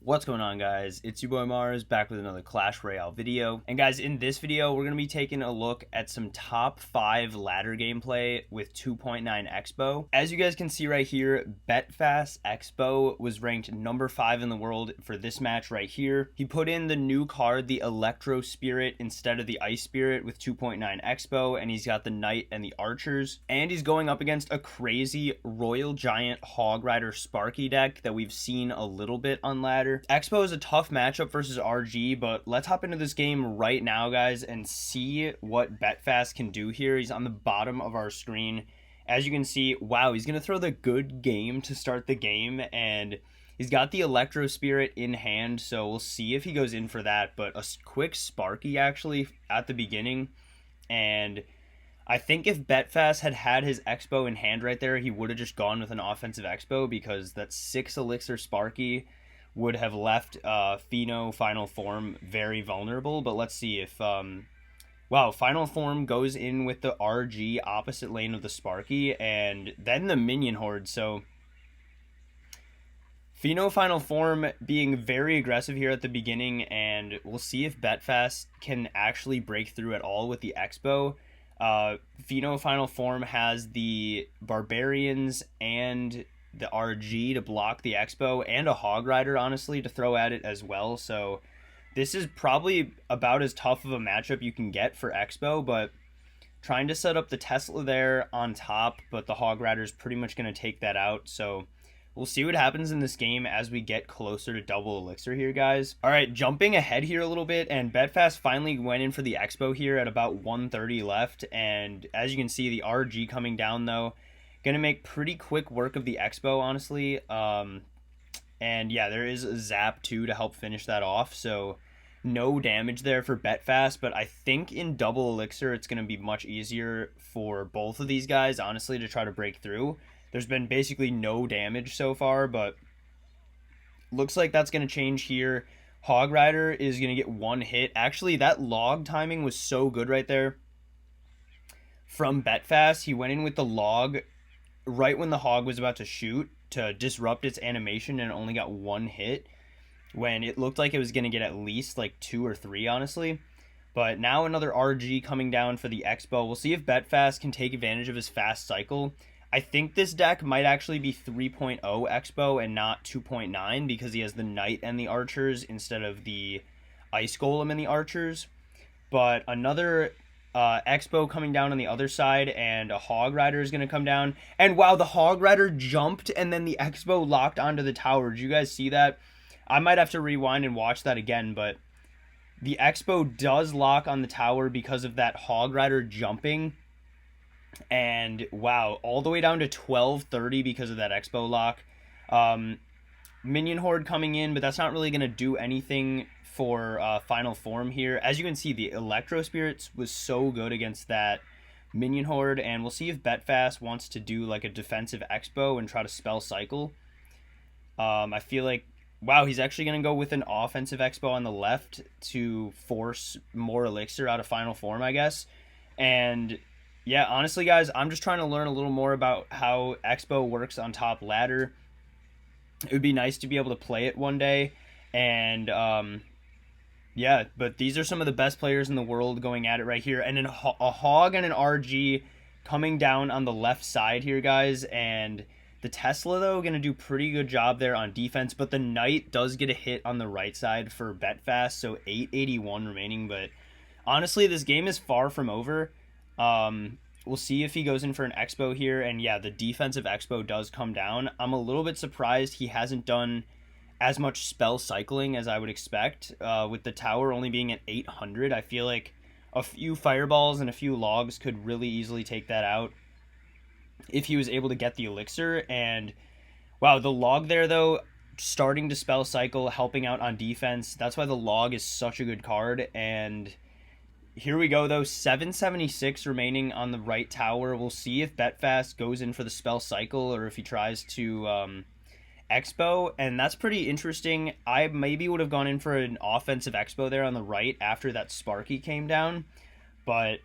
What's going on, guys? It's your boy Mars back with another Clash Royale video. And guys, in this video we're going to be taking a look at some top 5 ladder gameplay with 2.9 Expo. As you guys can see right here, Betfast Expo was ranked number 5 in the world for this match right here. He put in the new card, the Electro Spirit, instead of the Ice Spirit with 2.9 Expo, and he's got the Knight and the Archers. And he's going up against a crazy Royal Giant Hog Rider Sparky deck that we've seen a little bit on ladder. Expo is a tough matchup versus RG, but let's hop into this game right now, guys, and see what Betfast can do here. He's on the bottom of our screen. As you can see, wow, he's going to throw the good game to start the game, and he's got the Electro Spirit in hand, so we'll see if he goes in for that. But a quick Sparky, actually, at the beginning, and I think if Betfast had had his Expo in hand right there, he would have just gone with an offensive Expo, because that 6 Elixir Sparky would have left Pheno Final Form very vulnerable. But let's see if wow, Final Form goes in with the RG opposite lane of the Sparky, and then the Minion Horde. So Pheno Final Form being very aggressive here at the beginning, and we'll see if Betfast can actually break through at all with the Expo. Pheno Final Form has the Barbarians and the RG to block the Expo, and a Hog Rider, honestly, to throw at it as well. So this is probably about as tough of a matchup you can get for Expo, but trying to set up the Tesla there on top, but the Hog Rider is pretty much going to take that out. So we'll see what happens in this game as we get closer to double Elixir here, guys. All right, jumping ahead here a little bit, and Betfast finally went in for the Expo here at about 130 left, and as you can see, the RG coming down, though, gonna make pretty quick work of the Expo, honestly. And yeah, there is a Zap too to help finish that off, so no damage there for Betfast. But I think in double Elixir it's gonna be much easier for both of these guys, honestly, to try to break through. There's been basically no damage so far, but looks like that's gonna change here. Hog Rider is gonna get one hit. Actually, that log timing was so good right there from Betfast. He went in with the log right when the Hog was about to shoot to disrupt its animation, and only got one hit when it looked like it was going to get at least like 2 or 3, honestly. But now another RG coming down for the Expo. We'll see if Betfast can take advantage of his fast cycle. I think this deck might actually be 3.0 Expo and not 2.9, because he has the Knight and the Archers instead of the Ice Golem and the Archers. But another Expo coming down on the other side, and a Hog Rider is going to come down. And wow, the Hog Rider jumped, and then the Expo locked onto the tower. Did you guys see that? I might have to rewind and watch that again, but the Expo does lock on the tower because of that Hog Rider jumping. And wow, all the way down to 1230 because of that Expo lock. Minion Horde coming in, but that's not really going to do anything for Final Form here. As you can see, the Electro Spirits was so good against that Minion Horde, and we'll see if Betfast wants to do like a defensive Expo and try to spell cycle. I feel like, wow, he's actually going to go with an offensive Expo on the left to force more Elixir out of Final Form, I guess. And yeah, honestly, guys, I'm just trying to learn a little more about how Expo works on top ladder. It would be nice to be able to play it one day. And yeah, but these are some of the best players in the world going at it right here. And a Hog and an RG coming down on the left side here, guys. And the Tesla, though, going to do pretty good job there on defense. But the Knight does get a hit on the right side for Betfast, so 881 remaining. But honestly, this game is far from over. We'll see if he goes in for an Expo here. And yeah, the defensive Expo does come down. I'm a little bit surprised he hasn't done as much spell cycling as I would expect. With the tower only being at 800, I feel like a few fireballs and a few logs could really easily take that out if he was able to get the Elixir. And wow, the log there, though, starting to spell cycle, helping out on defense. That's why the log is such a good card. And here we go, though, 776 remaining on the right tower. We'll see if Betfast goes in for the spell cycle or if he tries to Expo, and that's pretty interesting. I maybe would have gone in for an offensive Expo there on the right after that Sparky came down, but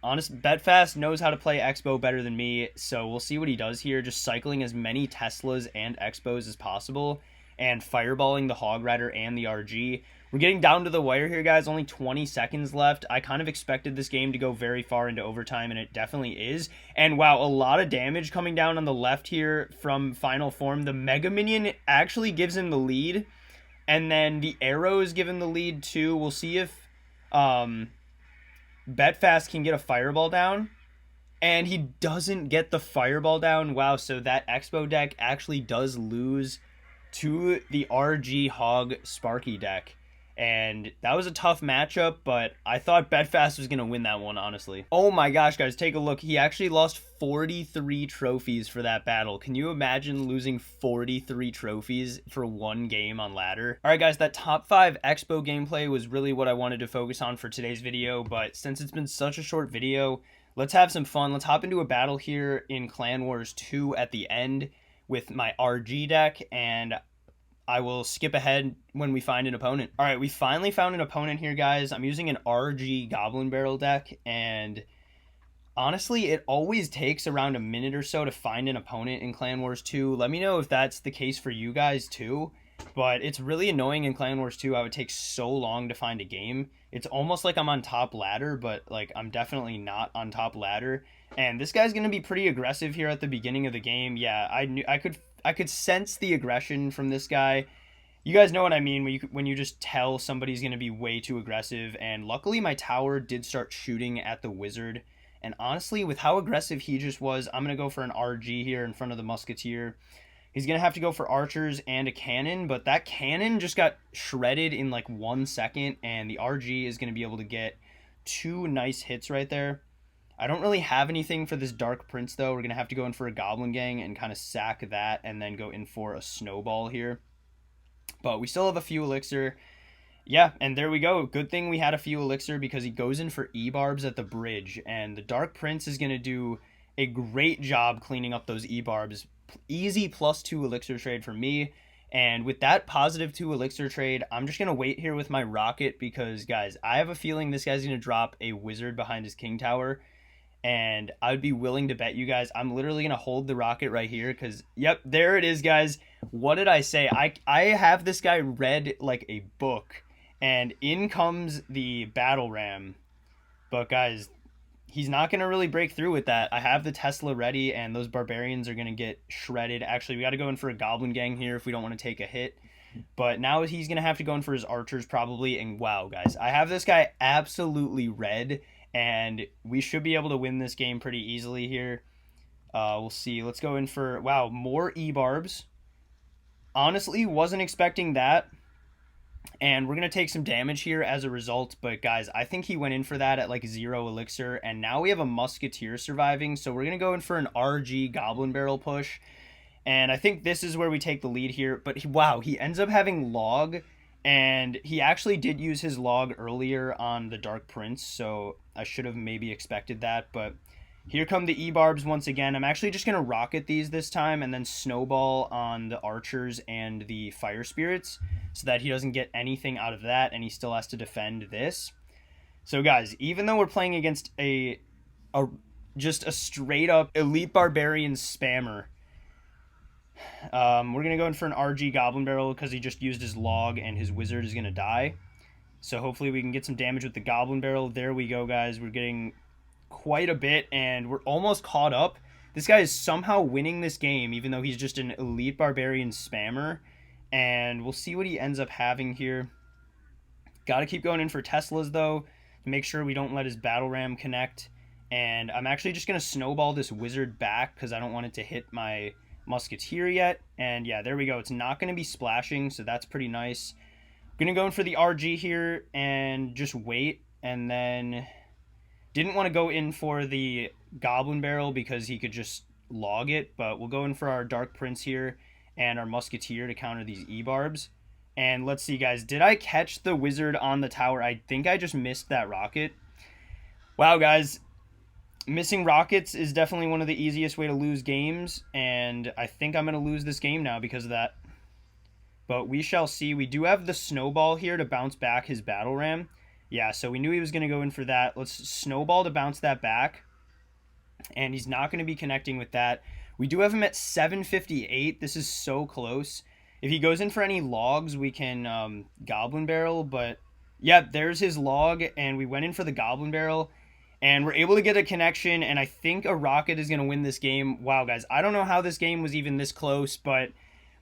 honest, Betfast knows how to play Expo better than me, so we'll see what he does here, just cycling as many Teslas and Expos as possible. and fireballing the Hog Rider and the RG. We're getting down to the wire here, guys. Only 20 seconds left. I kind of expected this game to go very far into overtime, and it definitely is. And wow, a lot of damage coming down on the left here from Final Form. The Mega Minion actually gives him the lead, and then the arrows give him the lead too. We'll see if Betfast can get a fireball down. And he doesn't get the fireball down. Wow, so that Expo deck actually does lose to the RG Hog Sparky deck. And that was a tough matchup, but I thought Betfast was going to win that one, honestly. Oh my gosh, guys, take a look. He actually lost 43 trophies for that battle. Can you imagine losing 43 trophies for one game on ladder? All right, guys, that top 5 Expo gameplay was really what I wanted to focus on for today's video, but since it's been such a short video, let's have some fun. Let's hop into a battle here in Clan Wars 2 at the end with my RG deck, and I will skip ahead when we find an opponent. All right, we finally found an opponent here, guys. I'm using an RG Goblin Barrel deck, and honestly, it always takes around a minute or so to find an opponent in Clan Wars 2. Let me know if that's the case for you guys too. But it's really annoying in Clan Wars 2. I would take so long to find a game. It's almost like I'm on top ladder, but like I'm definitely not on top ladder. And this guy's going to be pretty aggressive here at the beginning of the game. Yeah, I could sense the aggression from this guy. You guys know what I mean when you just tell somebody's going to be way too aggressive. And luckily my tower did start shooting at the wizard. And honestly, with how aggressive he just was, I'm going to go for an RG here in front of the musketeer. He's going to have to go for archers and a cannon, but that cannon just got shredded in like 1 second, and the RG is going to be able to get 2 nice hits right there. I don't really have anything for this Dark Prince, though. We're going to have to go in for a Goblin Gang and kind of sack that and then go in for a Snowball here. But we still have a few Elixir. Yeah, and there we go. Good thing we had a few Elixir because he goes in for E-Barbs at the bridge, and the Dark Prince is going to do a great job cleaning up those E-Barbs. Easy +2 Elixir trade for me. And with that +2 Elixir trade, I'm just going to wait here with my rocket because, guys, I have a feeling this guy's going to drop a wizard behind his king tower. And I would be willing to bet you guys, I'm literally going to hold the rocket right here because, yep, there it is, guys. What did I say? I have this guy read like a book. And in comes the battle ram. But, guys, he's not going to really break through with that. I have the Tesla ready, and those barbarians are going to get shredded. Actually, we got to go in for a Goblin Gang here if we don't want to take a hit. But now he's going to have to go in for his archers probably. And wow, guys, I have this guy absolutely red, and we should be able to win this game pretty easily here. We'll see. Let's go in for, wow, more E-Barbs. Honestly, wasn't expecting that. And we're going to take some damage here as a result. But, guys, I think he went in for that at, like, 0 Elixir. And now we have a Musketeer surviving. So we're going to go in for an RG Goblin Barrel push. And I think this is where we take the lead here. But, wow, he ends up having Log. And he actually did use his Log earlier on the Dark Prince. So I should have maybe expected that. But here come the E-Barbs once again. I'm actually just going to rocket these this time and then snowball on the archers and the fire spirits so that he doesn't get anything out of that and he still has to defend this. So, guys, even though we're playing against just a straight up elite barbarian spammer, we're going to go in for an RG Goblin Barrel because he just used his log and his wizard is going to die. So hopefully we can get some damage with the Goblin Barrel. There we go, guys. We're getting quite a bit and we're almost caught up. This guy is somehow winning this game even though he's just an elite barbarian spammer, and we'll see what he ends up having here. Got to keep going in for Teslas though to make sure we don't let his battle ram connect, and I'm actually just going to snowball this wizard back because I don't want it to hit my musketeer yet. And yeah, there we go. It's not going to be splashing, so that's pretty nice. I'm going to go in for the RG here and just wait, and then didn't want to go in for the Goblin Barrel because he could just log it, but we'll go in for our Dark Prince here and our Musketeer to counter these E-Barbs. And let's see, guys. Did I catch the wizard on the tower? I think I just missed that rocket. Wow, guys. Missing rockets is definitely one of the easiest way to lose games, and I think I'm going to lose this game now because of that. But we shall see. We do have the snowball here to bounce back his battle ram. Yeah, so we knew he was going to go in for that. Let's snowball to bounce that back. And he's not going to be connecting with that. We do have him at 758. This is so close. If he goes in for any logs, we can goblin barrel, but yeah, there's his log, and we went in for the goblin barrel, and we're able to get a connection, and I think a rocket is going to win this game. Wow, guys, I don't know how this game was even this close, but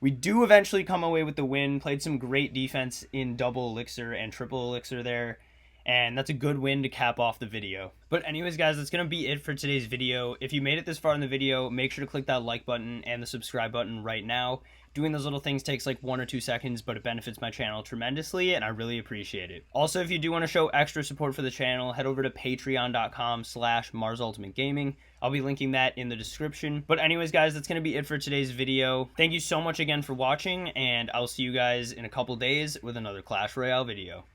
we do eventually come away with the win. Played some great defense in double elixir and triple elixir there, and that's a good win to cap off the video. But anyways, guys, that's going to be it for today's video. If you made it this far in the video, make sure to click that like button and the subscribe button right now. Doing those little things takes like 1 or 2 seconds, but it benefits my channel tremendously, and I really appreciate it. Also, if you do want to show extra support for the channel, head over to patreon.com/MarsUltimateGaming. I'll be linking that in the description. But anyways, guys, that's going to be it for today's video. Thank you so much again for watching, and I'll see you guys in a couple days with another Clash Royale video.